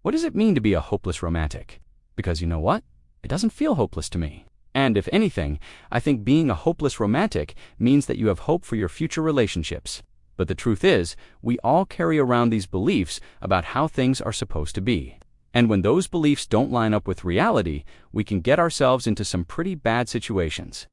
What does it mean to be a hopeless romantic? Because you know what? It doesn't feel hopeless to me. And if anything, I think being a hopeless romantic means that you have hope for your future relationships. But the truth is, we all carry around these beliefs about how things are supposed to be. And when those beliefs don't line up with reality, we can get ourselves into some pretty bad situations.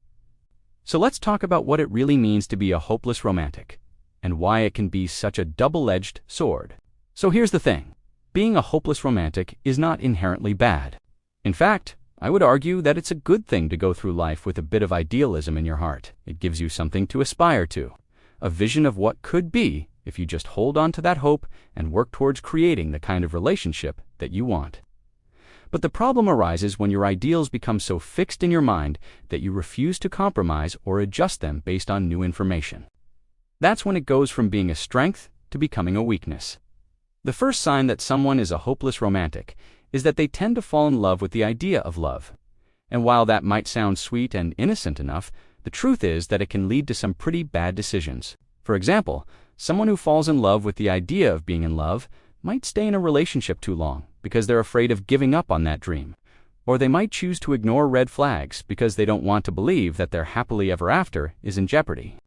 So let's talk about what it really means to be a hopeless romantic, and why it can be such a double-edged sword. So here's the thing. Being a hopeless romantic is not inherently bad. In fact, I would argue that it's a good thing to go through life with a bit of idealism in your heart. It gives you something to aspire to, a vision of what could be if you just hold on to that hope and work towards creating the kind of relationship that you want. But the problem arises when your ideals become so fixed in your mind that you refuse to compromise or adjust them based on new information. That's when it goes from being a strength to becoming a weakness. The first sign that someone is a hopeless romantic is that they tend to fall in love with the idea of love. And while that might sound sweet and innocent enough, the truth is that it can lead to some pretty bad decisions. For example, someone who falls in love with the idea of being in love might stay in a relationship too long because they're afraid of giving up on that dream. Or they might choose to ignore red flags because they don't want to believe that their happily ever after is in jeopardy.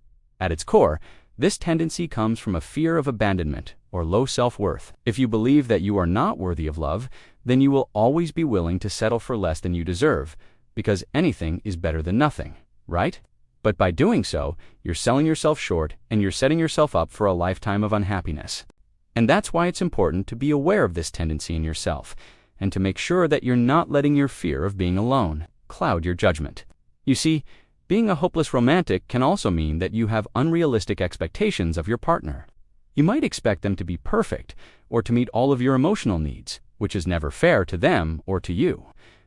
At its core, this tendency comes from a fear of abandonment or low self-worth. If you believe that you are not worthy of love, then you will always be willing to settle for less than you deserve, because anything is better than nothing, right? But by doing so, you're selling yourself short and you're setting yourself up for a lifetime of unhappiness. And that's why it's important to be aware of this tendency in yourself, and to make sure that you're not letting your fear of being alone cloud your judgment. You see, being a hopeless romantic can also mean that you have unrealistic expectations of your partner. You might expect them to be perfect or to meet all of your emotional needs, which is never fair to them or to you,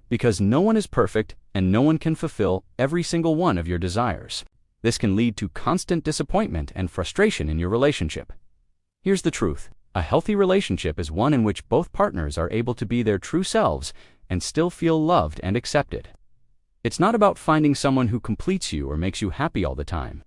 because no one is perfect and no one can fulfill every single one of your desires. This can lead to constant disappointment and frustration in your relationship. Here's the truth. A healthy relationship is one in which both partners are able to be their true selves and still feel loved and accepted. It's not about finding someone who completes you or makes you happy all the time.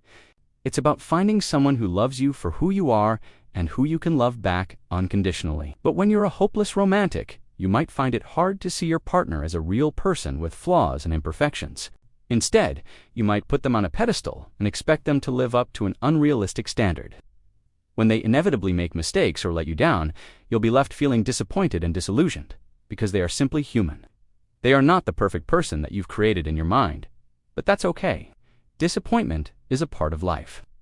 It's about finding someone who loves you for who you are and who you can love back unconditionally. But when you're a hopeless romantic, you might find it hard to see your partner as a real person with flaws and imperfections. Instead, you might put them on a pedestal and expect them to live up to an unrealistic standard. When they inevitably make mistakes or let you down, you'll be left feeling disappointed and disillusioned, because they are simply human. They are not the perfect person that you've created in your mind, but that's okay. Disappointment is a part of life.